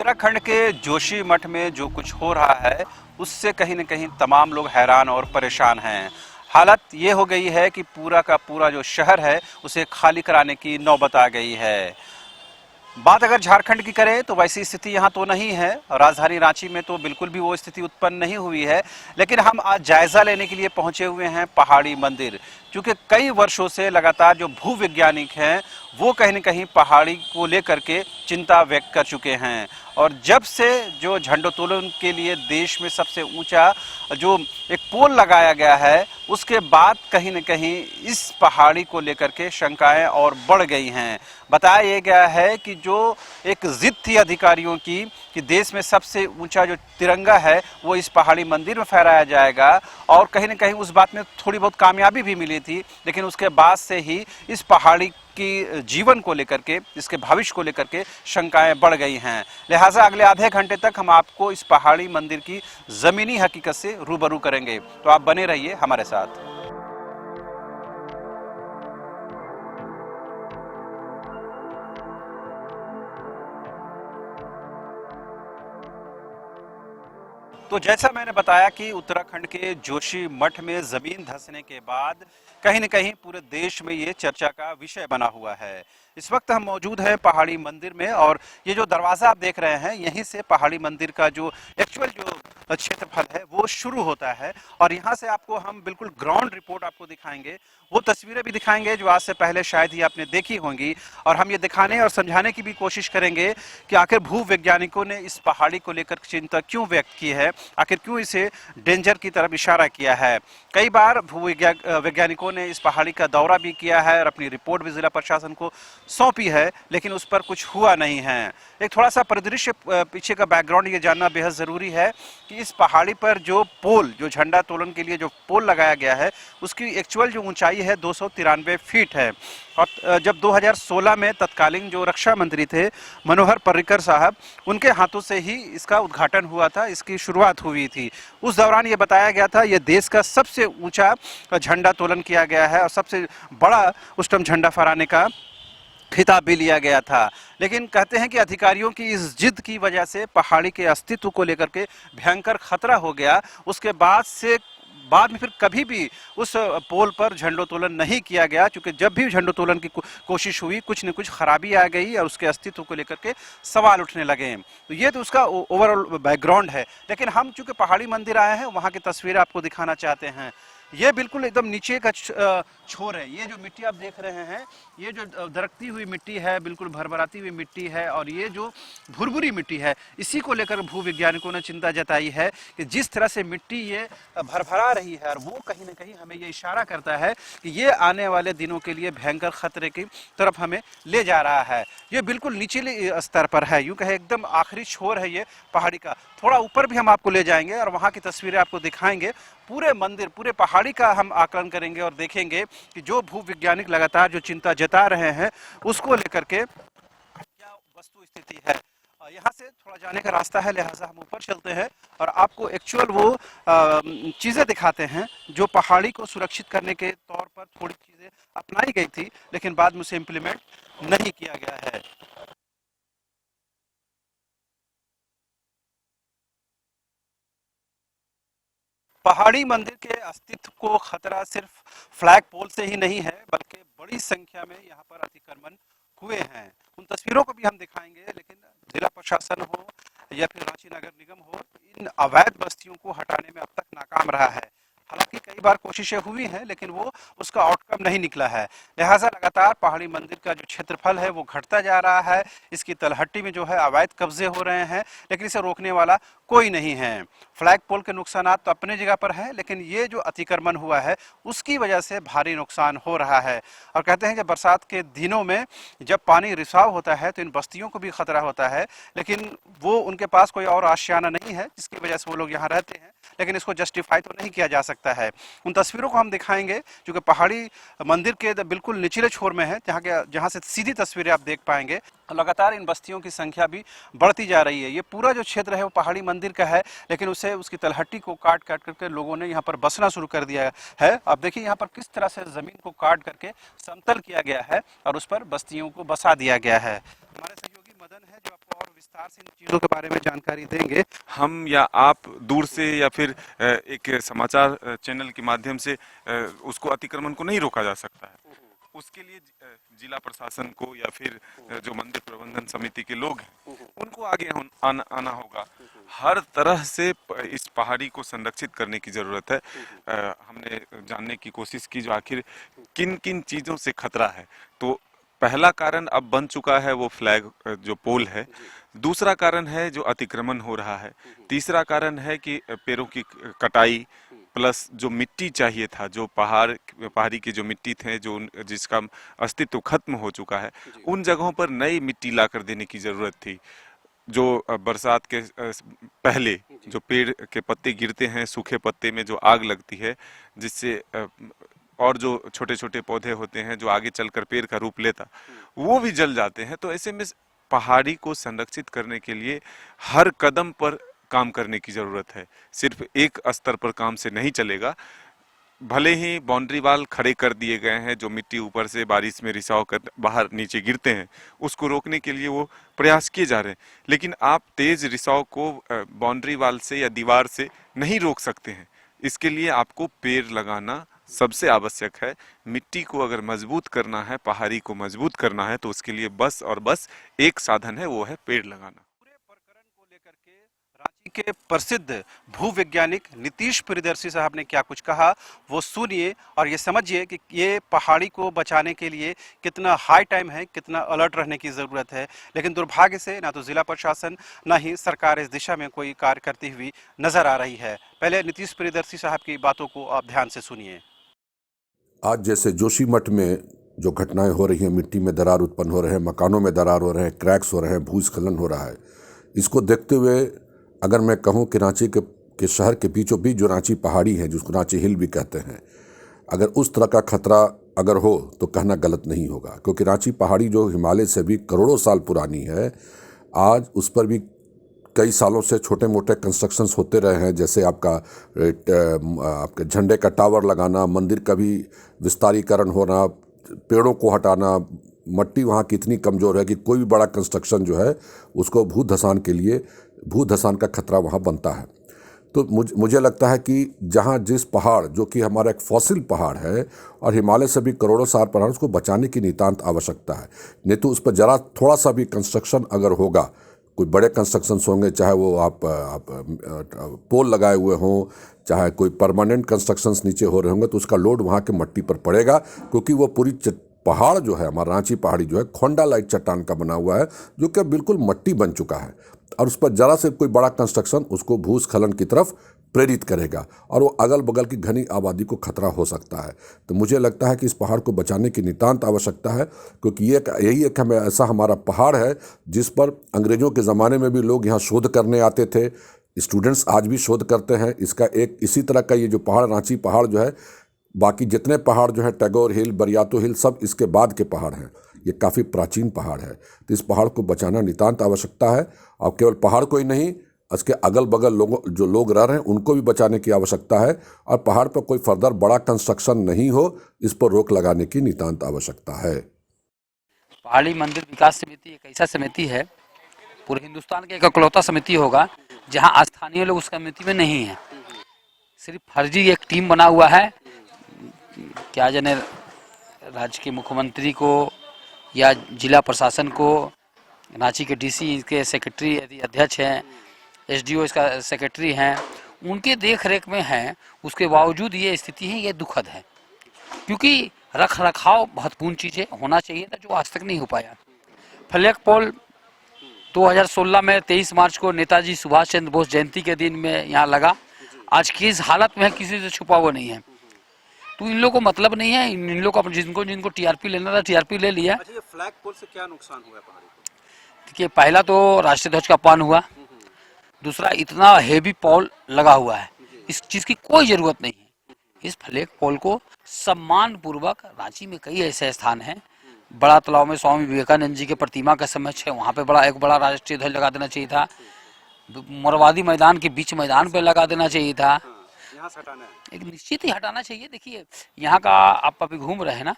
उत्तराखंड के जोशी मठ में जो कुछ हो रहा है उससे कहीं न कहीं तमाम लोग हैरान और परेशान हैं। हालत ये हो गई है कि पूरा का पूरा जो शहर है उसे खाली कराने की नौबत आ गई है। बात अगर झारखंड की करें तो वैसी स्थिति यहाँ तो नहीं है, राजधानी रांची में तो बिल्कुल भी वो स्थिति उत्पन्न नहीं हुई है। लेकिन हम आज जायजा लेने के लिए पहुंचे हुए हैं पहाड़ी मंदिर, क्योंकि कई वर्षों से लगातार जो भूवैज्ञानिक हैं वो कहीं न कहीं पहाड़ी को लेकर के चिंता व्यक्त कर चुके हैं। और जब से जो झंडोत्तोलन के लिए देश में सबसे ऊंचा जो एक पोल लगाया गया है उसके बाद कहीं न कहीं इस पहाड़ी को लेकर के शंकाएं और बढ़ गई हैं। बताया ये गया है कि जो एक जिद थी अधिकारियों की कि देश में सबसे ऊंचा जो तिरंगा है वो इस पहाड़ी मंदिर में फहराया जाएगा, और कहीं न कहीं उस बात में थोड़ी बहुत कामयाबी भी मिली थी। लेकिन उसके बाद से ही इस पहाड़ी की जीवन को लेकर के, इसके भविष्य को लेकर के शंकाएं बढ़ गई हैं। लिहाजा अगले आधे घंटे तक हम आपको इस पहाड़ी मंदिर की ज़मीनी हकीकत से रूबरू करेंगे, तो आप बने रहिए हमारे साथ। तो जैसा मैंने बताया कि उत्तराखंड के जोशी मठ में जमीन धंसने के बाद कहीं न कहीं पूरे देश में ये चर्चा का विषय बना हुआ है। इस वक्त हम मौजूद हैं पहाड़ी मंदिर में, और ये जो दरवाज़ा आप देख रहे हैं यहीं से पहाड़ी मंदिर का जो एक्चुअल जो क्षेत्रफल है वो शुरू होता है। और यहाँ से आपको हम बिल्कुल ग्राउंड रिपोर्ट आपको दिखाएंगे, वो तस्वीरें भी दिखाएंगे जो आज से पहले शायद ही आपने देखी होंगी। और हम ये दिखाने और समझाने की भी कोशिश करेंगे कि आखिर भूवैज्ञानिकों ने इस पहाड़ी को लेकर चिंता क्यों व्यक्त की है, आखिर क्यों इसे डेंजर की तरफ इशारा किया है। कई बार वैज्ञानिकों ने इस पहाड़ी का दौरा भी किया है और अपनी रिपोर्ट भी जिला प्रशासन को सौंपी है, लेकिन उस पर कुछ हुआ नहीं है। एक थोड़ा सा परिदृश्य पीछे का बैकग्राउंड ये जानना बेहद ज़रूरी है कि इस पहाड़ी पर जो पोल, जो झंडा तोलन के लिए जो पोल लगाया गया है उसकी एक्चुअल जो ऊंचाई है 293 फीट है। और जब 2016 में तत्कालीन जो रक्षा मंत्री थे मनोहर पर्रिकर साहब, उनके हाथों से ही इसका उद्घाटन हुआ था, इसकी शुरुआत हुई थी। उस दौरान ये बताया गया था ये देश का सबसे ऊंचा झंडा तोलन किया गया है और सबसे बड़ा उस टाइम झंडा फहराने का खिताब भी लिया गया था। लेकिन कहते हैं कि अधिकारियों की इस जिद की वजह से पहाड़ी के अस्तित्व को लेकर के भयंकर खतरा हो गया। उसके बाद में फिर कभी भी उस पोल पर झंडोत्तोलन नहीं किया गया, क्योंकि जब भी झंडोत्तोलन की कोशिश हुई कुछ न कुछ खराबी आ गई और उसके अस्तित्व को लेकर के सवाल उठने लगे। तो ये तो उसका ओवरऑल बैकग्राउंड है। लेकिन हम चूंकि पहाड़ी मंदिर आए हैं वहाँ की तस्वीरें आपको दिखाना चाहते हैं। ये बिल्कुल एकदम नीचे का छोर है। ये जो मिट्टी आप देख रहे हैं ये जो दरकती हुई मिट्टी है, बिल्कुल भरभराती हुई मिट्टी है, और ये जो भुरभुरी मिट्टी है इसी को लेकर भूवैज्ञानिकों ने चिंता जताई है कि जिस तरह से मिट्टी ये भरभरा रही है, और वो कहीं ना कहीं हमें ये इशारा करता है कि ये आने वाले दिनों के लिए भयंकर खतरे की तरफ हमें ले जा रहा है। ये बिल्कुल निचले स्तर पर है, यूँ कहे एकदम आखिरी छोर है ये पहाड़ी का। थोड़ा ऊपर भी हम आपको ले जाएंगे और वहाँ की तस्वीरें आपको दिखाएंगे। पूरे मंदिर, पूरे पहाड़ी का हम आकलन करेंगे और देखेंगे कि जो भूवैज्ञानिक लगातार जो चिंता जता रहे हैं उसको लेकर के क्या वस्तु स्थिति है। यहाँ से थोड़ा जाने का रास्ता है, लिहाजा हम ऊपर चलते हैं और आपको एक्चुअल वो चीज़ें दिखाते हैं जो पहाड़ी को सुरक्षित करने के तौर पर थोड़ी चीज़ें अपनाई गई थी, लेकिन बाद में उसे इम्प्लीमेंट नहीं किया गया है। पहाड़ी मंदिर के अस्तित्व को खतरा सिर्फ फ्लैग पोल से ही नहीं है, बल्कि बड़ी संख्या में यहाँ पर अतिक्रमण हुए हैं। उन तस्वीरों को भी हम दिखाएंगे, लेकिन जिला प्रशासन हो या फिर रांची नगर निगम हो, इन अवैध बस्तियों को हटाने में अब तक नाकाम रहा है। हालांकि कई बार कोशिशें हुई हैं लेकिन वो उसका आउटकम नहीं निकला है। लिहाजा लगातार पहाड़ी मंदिर का जो क्षेत्रफल है वो घटता जा रहा है। इसकी तलहट्टी में जो है अवैध कब्जे हो रहे हैं, लेकिन इसे रोकने वाला कोई नहीं है। फ्लैग पोल के नुकसान तो अपने जगह पर है, लेकिन ये जो अतिक्रमण हुआ है उसकी वजह से भारी नुकसान हो रहा है। और कहते हैं कि बरसात के दिनों में जब पानी रिसाव होता है तो इन बस्तियों को भी खतरा होता है, लेकिन वो उनके पास कोई और आशियाना नहीं है जिसकी वजह से वो लोग यहाँ रहते हैं, लेकिन इसको जस्टिफाई तो नहीं किया जा सकता है। उन तस्वीरों को हम दिखाएंगे जो कि पहाड़ी मंदिर के बिल्कुल निचले छोर में है, जहाँ से सीधी तस्वीरें आप देख पाएंगे। लगातार इन बस्तियों की संख्या भी बढ़ती जा रही है। ये पूरा जो क्षेत्र है वो पहाड़ी मंदिर का है, लेकिन उसे उसकी तलहट्टी को काट काट करके लोगों ने यहाँ पर बसना शुरू कर दिया है। आप देखिए यहाँ पर किस तरह से ज़मीन को काट करके समतल किया गया है और उस पर बस्तियों को बसा दिया गया है। हमारे सहयोगी मदन है जो आपको और विस्तार विस्तार से इन चीजों के बारे में जानकारी देंगे। हम या आप दूर से या फिर एक समाचार चैनल के माध्यम से उसको अतिक्रमण को नहीं रोका जा सकता है। उसके लिए जिला प्रशासन को या फिर जो मंदिर प्रबंधन समिति के लोग हैं उनको आगे आना होगा। हर तरह से इस पहाड़ी को संरक्षित करने की जरूरत है। हमने जानने की कोशिश की जो आखिर किन किन चीजों से खतरा है। तो पहला कारण अब बन चुका है वो फ्लैग जो पोल है। दूसरा कारण है जो अतिक्रमण हो रहा है। तीसरा कारण है कि पेड़ों की कटाई प्लस जो मिट्टी चाहिए था, जो पहाड़ी की जो मिट्टी थे, जो जिसका अस्तित्व खत्म हो चुका है, उन जगहों पर नई मिट्टी लाकर देने की जरूरत थी। जो बरसात के पहले जो पेड़ के पत्ते गिरते हैं, सूखे पत्ते में जो आग लगती है, जिससे और जो छोटे छोटे पौधे होते हैं जो आगे चलकर पेड़ का रूप लेता, वो भी जल जाते हैं। तो ऐसे में पहाड़ी को संरक्षित करने के लिए हर कदम पर काम करने की जरूरत है। सिर्फ एक स्तर पर काम से नहीं चलेगा। भले ही बाउंड्री वाल खड़े कर दिए गए हैं, जो मिट्टी ऊपर से बारिश में रिसाव कर बाहर नीचे गिरते हैं, उसको रोकने के लिए वो प्रयास किए जा रहे हैं, लेकिन आप तेज रिसाव को बाउंड्री वाल से या दीवार से नहीं रोक सकते हैं। इसके लिए आपको पेड़ लगाना सबसे आवश्यक है। मिट्टी को अगर मजबूत करना है, पहाड़ी को मजबूत करना है, तो उसके लिए बस और बस एक साधन है, वो है पेड़ लगाना। पूरे प्रकरण को लेकर के रांची के प्रसिद्ध भूवैज्ञानिक नीतीश प्रियदर्शी साहब ने क्या कुछ कहा, वो सुनिए और ये समझिए कि ये पहाड़ी को बचाने के लिए कितना हाई टाइम है, कितना अलर्ट रहने की ज़रूरत है। लेकिन दुर्भाग्य से ना तो जिला प्रशासन ना ही सरकार इस दिशा में कोई कार्य करती हुई नजर आ रही है। पहले नीतीश प्रियदर्शी साहब की बातों को आप ध्यान से सुनिए। आज जैसे जोशीमठ में जो घटनाएं हो रही हैं, मिट्टी में दरार उत्पन्न हो रहे हैं, मकानों में दरार हो रहे हैं, क्रैक्स हो रहे हैं, भूस्खलन हो रहा है, इसको देखते हुए अगर मैं कहूं कि रांची के शहर के बीचों बीच जो रांची पहाड़ी है, जिसको रांची हिल भी कहते हैं, अगर उस तरह का खतरा अगर हो तो कहना गलत नहीं होगा। क्योंकि रांची पहाड़ी जो हिमालय से भी करोड़ों साल पुरानी है, आज उस पर भी कई सालों से छोटे मोटे कंस्ट्रक्शंस होते रहे हैं। जैसे आपके झंडे का टावर लगाना, मंदिर का भी विस्तारीकरण होना, पेड़ों को हटाना, मट्टी वहाँ की इतनी कमज़ोर है कि कोई भी बड़ा कंस्ट्रक्शन जो है उसको भूधसान का खतरा वहाँ बनता है। तो मुझे लगता है कि जहाँ जिस पहाड़ जो कि हमारा एक फॉसिल पहाड़ है और हिमालय से भी करोड़ों साल पुराना, उसको बचाने की नितांत आवश्यकता है। नहीं तो उस पर जरा थोड़ा सा भी कंस्ट्रक्शन अगर होगा, कोई बड़े कंस्ट्रक्शंस होंगे, चाहे वो आप पोल लगाए हुए हों, चाहे कोई परमानेंट कंस्ट्रक्शंस नीचे हो रहे होंगे, तो उसका लोड वहाँ के मट्टी पर पड़ेगा। क्योंकि वो पूरी पहाड़ जो है, हमारा रांची पहाड़ी जो है, खोंडा लाइट चट्टान का बना हुआ है, जो कि बिल्कुल मट्टी बन चुका है। और उस पर जरा से कोई बड़ा कंस्ट्रक्शन उसको भूस्खलन की तरफ प्रेरित करेगा और वो अगल बगल की घनी आबादी को खतरा हो सकता है। तो मुझे लगता है कि इस पहाड़ को बचाने की नितांत आवश्यकता है। क्योंकि यही एक ऐसा हमारा पहाड़ है जिस पर अंग्रेज़ों के ज़माने में भी लोग यहाँ शोध करने आते थे, स्टूडेंट्स आज भी शोध करते हैं। इसका एक इसी तरह का ये जो पहाड़, रांची पहाड़ जो है, बाकी जितने पहाड़ जो है, टैगोर हिल, बरियातो हिल, सब इसके बाद के पहाड़ हैं। ये काफ़ी प्राचीन पहाड़ है। तो इस पहाड़ को बचाना नितांत आवश्यकता है। और केवल पहाड़ को ही नहीं, इसके अगल बगल जो लोग रह रहे हैं उनको भी बचाने की आवश्यकता है। और पहाड़ पर कोई फर्दर बड़ा कंस्ट्रक्शन नहीं हो, इस पर रोक लगाने की नितांत आवश्यकता है। पहाड़ी मंदिर विकास समिति एक ऐसा समिति है, पूरे हिंदुस्तान के एक इकलौता समिति होगा जहां स्थानीय लोग उस समिति में नहीं है। सिर्फ फर्जी एक टीम बना हुआ है, क्या जाने राज्य के मुख्यमंत्री को या जिला प्रशासन को, रांची के डीसी इसके सेक्रेटरी यदि अध्यक्ष हैं, एसडीओ इसका सेक्रेटरी हैं, उनके देख रेख में है। उसके बावजूद ये स्थिति है, ये दुखद है। क्योंकि रख रखाव महत्वपूर्ण चीज़ है, होना चाहिए था, जो आज तक नहीं हो पाया। फ्लैग पोल 2016 में 23 मार्च को नेताजी सुभाष चंद्र बोस जयंती के दिन में यहाँ लगा। आज की इस हालत में किसी से छुपा हुआ नहीं है। तो इन लोगों को मतलब नहीं है, इन लोगों को जिनको टीआरपी लेना था टीआरपी ले लिया। अच्छा, ये फ्लैग पोल से क्या नुकसान हुआ पहाड़ी को? देखिए, पहला तो राष्ट्रीय ध्वज का अपमान हुआ। दूसरा, इतना हेवी पोल लगा हुआ है, इस चीज़ की कोई ज़रूरत नहीं है। इस फ्लैग पोल को सम्मान पूर्वक, रांची में कई ऐसे स्थान हैं, बड़ा तालाब में स्वामी विवेकानंद जी के प्रतिमा का समक्ष है, वहाँ पे एक बड़ा राष्ट्रीय ध्वज लगा देना चाहिए था। मोरवादी मैदान के बीच मैदान पे लगा देना चाहिए था। यहाँ से हटाना है, एक निश्चित ही हटाना चाहिए। देखिए, यहाँ का आप अभी घूम रहे हैं ना,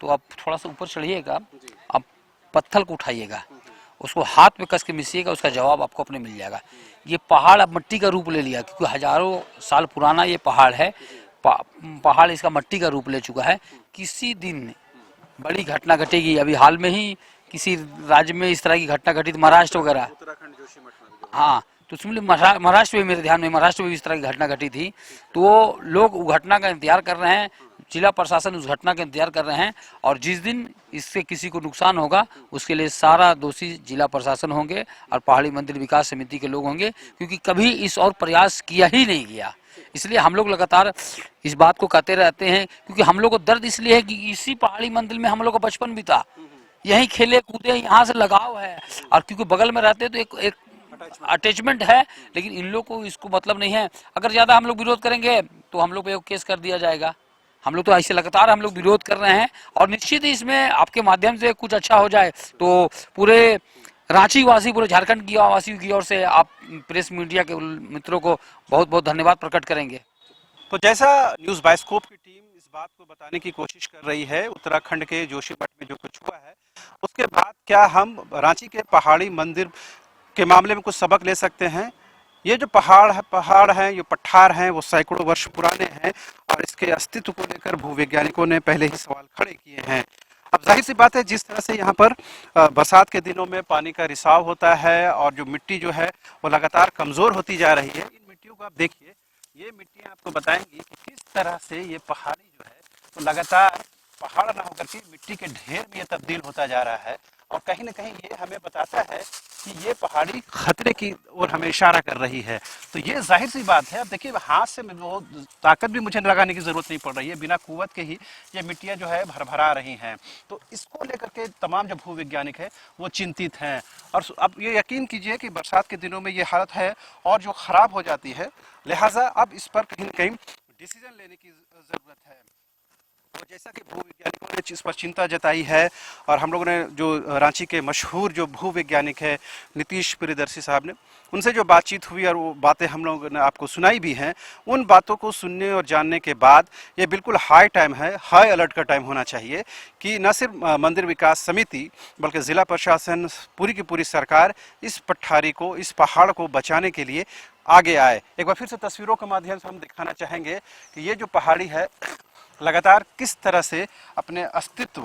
तो आप थोड़ा सा ऊपर चढ़िएगा, आप पत्थर को उठाइएगा, उसको हाथ में कस के मिसिएगा, उसका जवाब आपको अपने मिल जाएगा। ये पहाड़ अब मिट्टी का रूप ले लिया, क्योंकि हजारों साल पुराना ये पहाड़ है। पहाड़ इसका मिट्टी का रूप ले चुका है। किसी दिन बड़ी घटना घटेगी। अभी हाल में ही किसी राज्य में इस तरह की घटना घटी थी, महाराष्ट्र वगैरह। उत्तराखंड जोशीमठ में हाँ, तो उसमें महाराष्ट्र में, मेरे ध्यान में महाराष्ट्र में भी इस तरह की घटना घटी थी। तो लोग उस घटना का इंतजार कर रहे हैं, जिला प्रशासन उस घटना का इंतजार कर रहे हैं, और जिस दिन इससे किसी को नुकसान होगा उसके लिए सारा दोषी जिला प्रशासन होंगे और पहाड़ी मंदिर विकास समिति के लोग होंगे, क्योंकि कभी इस और प्रयास किया ही नहीं गया। इसलिए हम लोग लगातार इस बात को कहते रहते हैं, क्योंकि हम लोग को दर्द इसलिए है कि इसी पहाड़ी मंदिर में हम लोग का बचपन बीता, यहीं खेले कूदे, यहाँ से लगाव है, और क्योंकि बगल में रहते हैं तो एक अटैचमेंट है। लेकिन इन लोग को इसको मतलब नहीं है। अगर ज्यादा हम लोग विरोध करेंगे तो हम लोग पे केस कर दिया जाएगा। हम लोग तो ऐसे लगातार हम लोग विरोध कर रहे हैं, और निश्चित ही इसमें आपके माध्यम से कुछ अच्छा हो जाए तो पूरे रांची वासी, पूरे झारखंड की वासियों की ओर से आप प्रेस मीडिया के मित्रों को बहुत बहुत धन्यवाद प्रकट करेंगे। तो जैसा न्यूज़ बाइस्कोप की टीम इस बात को बताने की कोशिश कर रही है उत्तराखंड के जोशीमठ में जो कुछ हुआ है, उसके बाद क्या हम रांची के पहाड़ी मंदिर के मामले में कुछ सबक ले सकते हैं? ये जो पहाड़ हैं, ये पठार हैं, वो सैकड़ों वर्ष पुराने हैं, और इसके अस्तित्व को लेकर भूवैज्ञानिकों ने पहले ही सवाल खड़े किए हैं। अब जाहिर सी बात है, जिस तरह से यहाँ पर बरसात के दिनों में पानी का रिसाव होता है और जो मिट्टी जो है वो लगातार कमज़ोर होती जा रही है। इन मिट्टियों को आप देखिए, ये मिट्टियाँ आपको बताएंगी कि किस तरह से ये पहाड़ी जो है वो लगातार पहाड़ ना होकर के मिट्टी के ढेर में ये तब्दील होता जा रहा है। और कहीं ना कहीं ये हमें बताता है कि ये पहाड़ी खतरे की ओर हमें इशारा कर रही है। तो ये जाहिर सी बात है। अब देखिए, हाथ से वो ताकत भी मुझे लगाने की ज़रूरत नहीं पड़ रही है, बिना कुव्वत के ही ये मिट्टियाँ जो है भरभरा रही हैं। तो इसको लेकर के तमाम जो भूवैज्ञानिक है वो चिंतित हैं। और अब ये यकीन कीजिए कि बरसात के दिनों में ये हालत है और जो ख़राब हो जाती है, लिहाजा अब इस पर कहीं ना कहीं डिसीजन लेने की ज़रूरत है। तो जैसा कि भूवैज्ञानिकों ने इस पर चिंता जताई है, और हम लोगों ने जो रांची के मशहूर जो भूवैज्ञानिक है नीतीश प्रियदर्शी साहब ने, उनसे जो बातचीत हुई और वो बातें हम लोगों ने आपको सुनाई भी हैं, उन बातों को सुनने और जानने के बाद ये बिल्कुल हाई टाइम है, हाई अलर्ट का टाइम होना चाहिए कि न सिर्फ मंदिर विकास समिति बल्कि ज़िला प्रशासन, पूरी की पूरी सरकार इस पठारी को, इस पहाड़ को बचाने के लिए आगे आए। एक बार फिर से तस्वीरों के माध्यम से हम दिखाना चाहेंगे कि ये जो पहाड़ी है लगातार किस तरह से अपने अस्तित्व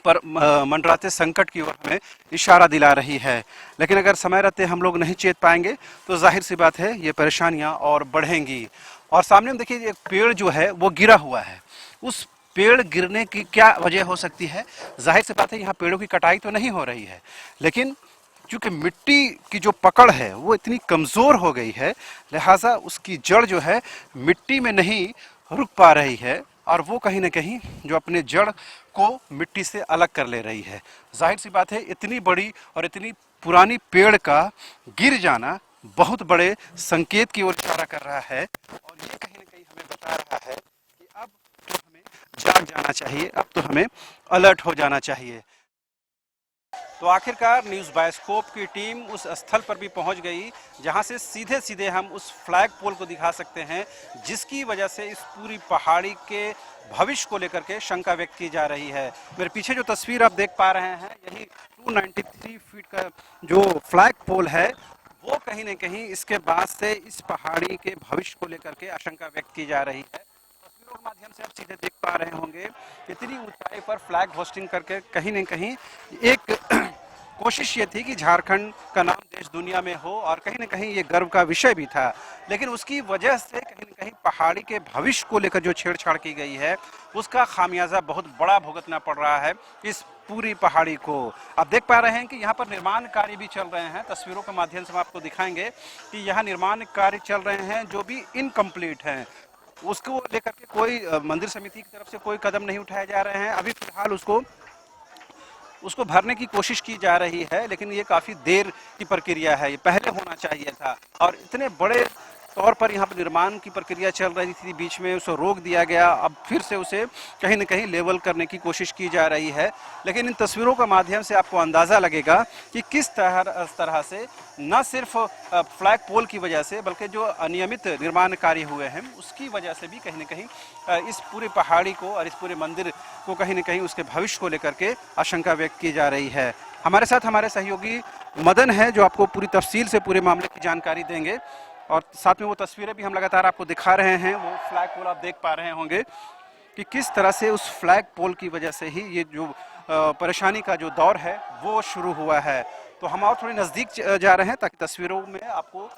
पर मंडराते संकट की ओर हमें इशारा दिला रही है। लेकिन अगर समय रहते हम लोग नहीं चेत पाएंगे तो जाहिर सी बात है ये परेशानियां और बढ़ेंगी। और सामने में देखिए, एक पेड़ जो है वो गिरा हुआ है। उस पेड़ गिरने की क्या वजह हो सकती है? जाहिर सी बात है यहाँ पेड़ों की कटाई तो नहीं हो रही है, लेकिन क्योंकि मिट्टी की जो पकड़ है वो इतनी कमज़ोर हो गई है, लिहाजा उसकी जड़ जो है मिट्टी में नहीं रुक पा रही है, और वो कहीं ना कहीं जो अपने जड़ को मिट्टी से अलग कर ले रही है। जाहिर सी बात है, इतनी बड़ी और इतनी पुरानी पेड़ का गिर जाना बहुत बड़े संकेत की ओर इशारा कर रहा है, और ये कहीं ना कहीं हमें बता रहा है कि अब तो हमें जाग जाना चाहिए, अब तो हमें अलर्ट हो जाना चाहिए। तो आखिरकार न्यूज़ बाइस्कोप की टीम उस स्थल पर भी पहुंच गई जहां से सीधे सीधे हम उस फ्लैग पोल को दिखा सकते हैं, जिसकी वजह से इस पूरी पहाड़ी के भविष्य को लेकर के शंका व्यक्त की जा रही है। मेरे पीछे जो तस्वीर आप देख पा रहे हैं, यही 293 फीट का जो फ्लैग पोल है, वो कहीं ना कहीं इसके बाद से इस पहाड़ी के भविष्य को लेकर के आशंका व्यक्त की जा रही है। तस्वीरों के माध्यम से आप सीधे देख पा रहे होंगे, इतनी ऊंचाई पर फ्लैग होस्टिंग करके कहीं न कहीं एक कोशिश ये थी कि झारखंड का नाम देश दुनिया में हो, और कहीं न कहीं ये गर्व का विषय भी था। लेकिन उसकी वजह से कहीं न कहीं पहाड़ी के भविष्य को लेकर जो छेड़छाड़ की गई है, उसका खामियाजा बहुत बड़ा भुगतना पड़ रहा है इस पूरी पहाड़ी को। आप देख पा रहे हैं कि यहाँ पर निर्माण कार्य भी चल रहे हैं। तस्वीरों के माध्यम से हम आपको दिखाएंगे कि यहाँ निर्माण कार्य चल रहे हैं जो भी इनकम्प्लीट हैं। उसको लेकर के कोई मंदिर समिति की तरफ से कोई कदम नहीं उठाए जा रहे हैं। अभी फिलहाल उसको भरने की कोशिश की जा रही है, लेकिन ये काफ़ी देर की प्रक्रिया है, ये पहले होना चाहिए था। और इतने बड़े तौर पर यहाँ पर निर्माण की प्रक्रिया चल रही थी, बीच में उसे रोक दिया गया, अब फिर से उसे कहीं न कहीं लेवल करने की कोशिश की जा रही है। लेकिन इन तस्वीरों के माध्यम से आपको अंदाज़ा लगेगा कि किस तरह से न सिर्फ फ्लैग पोल की वजह से, बल्कि जो अनियमित निर्माण कार्य हुए हैं उसकी वजह से भी कहीं न कहीं इस पूरी पहाड़ी को और इस पूरे मंदिर को कहीं न कहीं उसके भविष्य को लेकर के आशंका व्यक्त की जा रही है। हमारे साथ हमारे सहयोगी मदन है जो आपको पूरी तफसील से पूरे मामले की जानकारी देंगे और साथ में वो तस्वीरें भी हम लगातार आपको दिखा रहे हैं। वो फ्लैग पोल आप देख पा रहे होंगे कि किस तरह से उस फ्लैग पोल की वजह से ही ये जो परेशानी का जो दौर है वो शुरू हुआ है। तो हम और थोड़ी नज़दीक जा रहे हैं ताकि तस्वीरों में आपको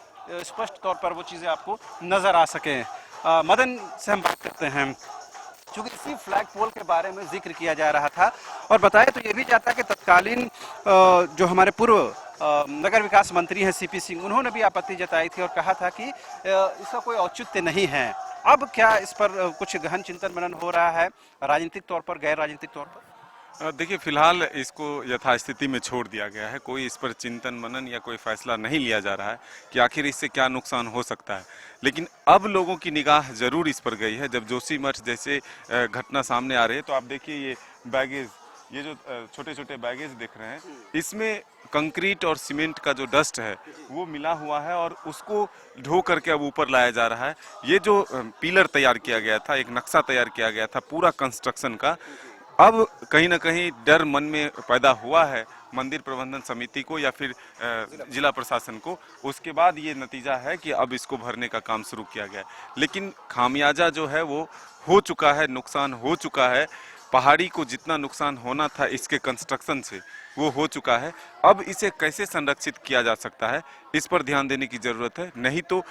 स्पष्ट तौर पर वो चीज़ें आपको नज़र आ सकें। मदन से हम बात करते हैं क्योंकि इसी फ्लैग पोल के बारे में जिक्र किया जा रहा था और बताया तो ये भी जाता है कि तत्कालीन जो हमारे पूर्व नगर विकास मंत्री हैं सीपी सिंह, उन्होंने भी आपत्ति जताई थी और कहा था कि इसका कोई औचित्य नहीं है। अब क्या इस पर कुछ गहन चिंतन मनन हो रहा है राजनीतिक तौर पर, गैर राजनीतिक तौर पर? देखिए, फिलहाल इसको यथास्थिति में छोड़ दिया गया है। कोई इस पर चिंतन मनन या कोई फैसला नहीं लिया जा रहा है कि आखिर इससे क्या नुकसान हो सकता है। लेकिन अब लोगों की निगाह जरूर इस पर गई है। जब जोशीमठ जैसे घटना सामने आ रही है तो आप देखिए ये बैगेज, ये जो छोटे छोटे बैगेज देख रहे हैं, इसमें कंक्रीट और सीमेंट का जो डस्ट है वो मिला हुआ है और उसको ढो करके अब ऊपर लाया जा रहा है। ये जो पिलर तैयार किया गया था, एक नक्शा तैयार किया गया था पूरा कंस्ट्रक्शन का, अब कहीं ना कहीं डर मन में पैदा हुआ है मंदिर प्रबंधन समिति को या फिर जिला प्रशासन को। उसके बाद ये नतीजा है कि अब इसको भरने का काम शुरू किया गया है। लेकिन खामियाजा जो है वो हो चुका है, नुकसान हो चुका है। पहाड़ी को जितना नुकसान होना था इसके कंस्ट्रक्शन से वो हो चुका है। अब इसे कैसे संरक्षित किया जा सकता है, इस पर ध्यान देने की ज़रूरत है। नहीं तो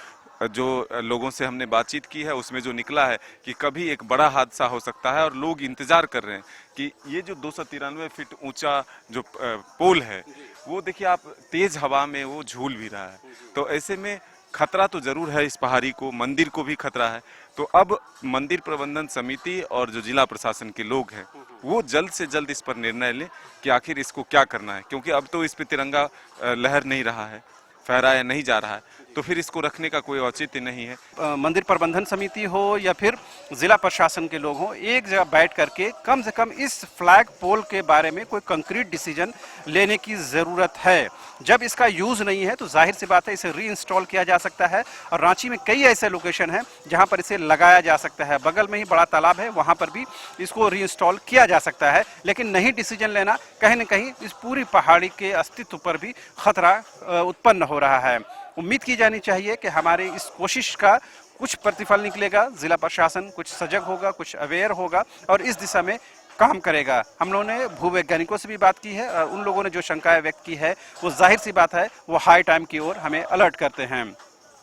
जो लोगों से हमने बातचीत की है उसमें जो निकला है कि कभी एक बड़ा हादसा हो सकता है और लोग इंतजार कर रहे हैं कि ये जो 293 फीट ऊंचा जो पोल है वो देखिए आप, तेज हवा में वो झूल भी रहा है। तो ऐसे में खतरा तो जरूर है, इस पहाड़ी को, मंदिर को भी खतरा है। तो अब मंदिर प्रबंधन समिति और जो जिला प्रशासन के लोग हैं वो जल्द से जल्द इस पर निर्णय लें कि आखिर इसको क्या करना है, क्योंकि अब तो इस पे तिरंगा लहर नहीं रहा है, फहराया नहीं जा रहा है, तो फिर इसको रखने का कोई औचित्य नहीं है। मंदिर प्रबंधन समिति हो या फिर जिला प्रशासन के लोग हों, एक जगह बैठ करके कम से कम इस फ्लैग पोल के बारे में कोई कंक्रीट डिसीजन लेने की ज़रूरत है। जब इसका यूज़ नहीं है तो जाहिर सी बात है इसे रीइंस्टॉल किया जा सकता है और रांची में कई ऐसे लोकेशन हैं जहां पर इसे लगाया जा सकता है। बगल में ही बड़ा तालाब है, वहां पर भी इसको रीइंस्टॉल किया जा सकता है। लेकिन नहीं डिसीजन लेना कहीं न कहीं इस पूरी पहाड़ी के अस्तित्व पर भी खतरा उत्पन्न हो रहा है। उम्मीद की जानी चाहिए कि हमारे इस कोशिश का कुछ प्रतिफल निकलेगा। जिला प्रशासन कुछ सजग होगा, कुछ अवेयर होगा और इस दिशा में काम करेगा। हम लोगों ने भूवैज्ञानिकों से भी बात की है और उन लोगों ने जो शंकाएं व्यक्त की है वो जाहिर सी बात है वो हाई टाइम की ओर हमें अलर्ट करते हैं।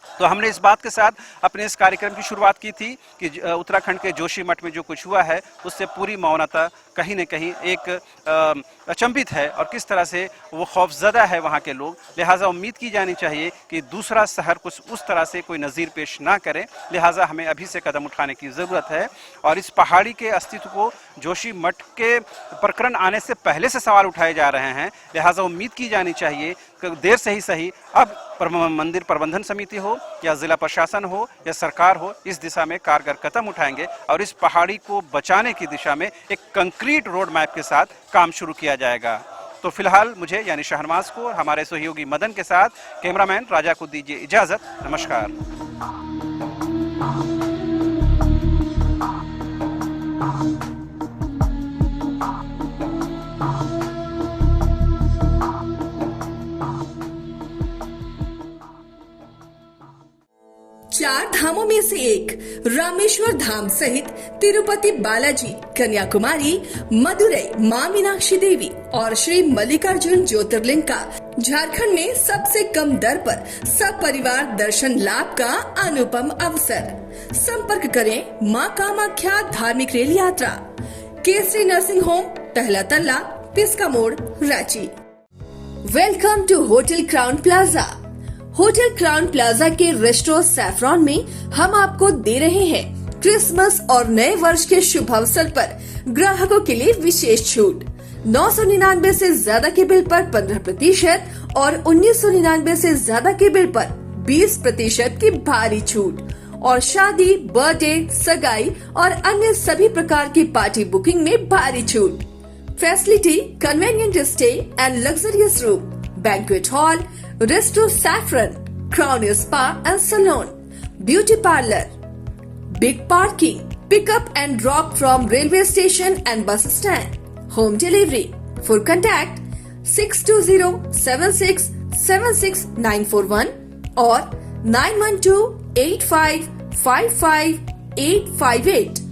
तो हमने इस बात के साथ अपने इस कार्यक्रम की शुरुआत की थी कि उत्तराखंड के जोशीमठ में जो कुछ हुआ है उससे पूरी मानवता कहीं न कहीं एक अचंभित है और किस तरह से वो खौफजदा है वहाँ के लोग। लिहाजा उम्मीद की जानी चाहिए कि दूसरा शहर कुछ उस तरह से कोई नज़ीर पेश ना करे। लिहाजा हमें अभी से कदम उठाने की ज़रूरत है और इस पहाड़ी के अस्तित्व को, जोशीमठ के प्रकरण आने से पहले से सवाल उठाए जा रहे हैं। लिहाजा उम्मीद की जानी चाहिए कि देर से ही सही अब मंदिर प्रबंधन समिति हो या जिला प्रशासन हो या सरकार हो, इस दिशा में कारगर कदम उठाएंगे और इस पहाड़ी को बचाने की दिशा में एक कंक्रीट रोड मैप के साथ काम शुरू किया जाएगा। तो फिलहाल मुझे यानी शहनवाज को और हमारे सहयोगी मदन के साथ कैमरामैन राजा को दीजिए इजाजत। नमस्कार। 4 धामों में से एक रामेश्वर धाम सहित तिरुपति बालाजी, कन्याकुमारी, मदुरई मां मीनाक्षी देवी और श्री मल्लिकार्जुन ज्योतिर्लिंग का झारखंड में सबसे कम दर पर सब परिवार दर्शन लाभ का अनुपम अवसर। संपर्क करें मां कामाख्या धार्मिक रेल यात्रा, केसरी नर्सिंग होम, पहला तल्ला, Piska Mor, Ranchi. Welcome to hotel Crowne Plaza. Hotel Crowne Plaza के रेस्टोरेंट सैफरॉन में हम आपको दे रहे हैं क्रिसमस और नए वर्ष के शुभ अवसर पर ग्राहकों के लिए विशेष छूट। 999 से ज्यादा के बिल पर 15% और 1999 से ज्यादा के बिल पर 20% की भारी छूट और शादी, बर्थडे, सगाई और अन्य सभी प्रकार की पार्टी बुकिंग में भारी छूट। Facility, convenient stay and luxurious room, banquet hall, Resto Saffron, Crown Spa and Salon, Beauty Parlor, Big Parking, Pick up and drop from railway station and bus stand, Home delivery. For contact 62076769141 और 9128555858